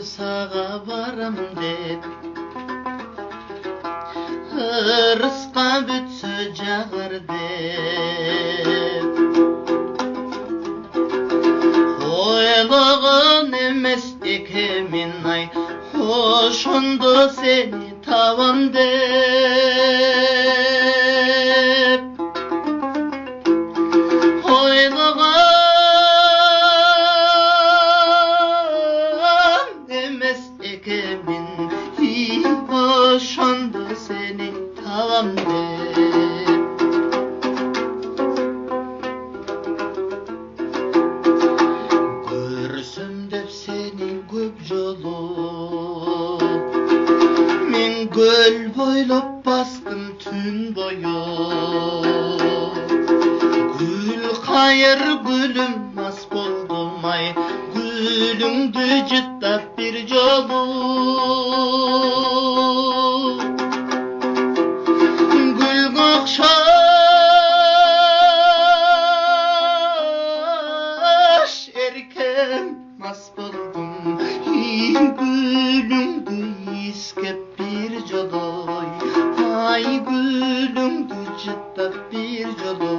sağa baram dep ырыска бүтсө жагар деп ойлогон эмес экенмин ай ошондо сени табам деп ойлогон эмес экенмин ошондо сени табам деп көрсөм деп сени көп жолу мен көл бойлоп бастым түн бою гүл кайыр гүлүм мас болдум ай гүлүңдү жыттап бир жолу гүлгө окшош эркем мас болдум гүлүңдү искеп бир жолу ай гүлүңдү жыттап бир жолу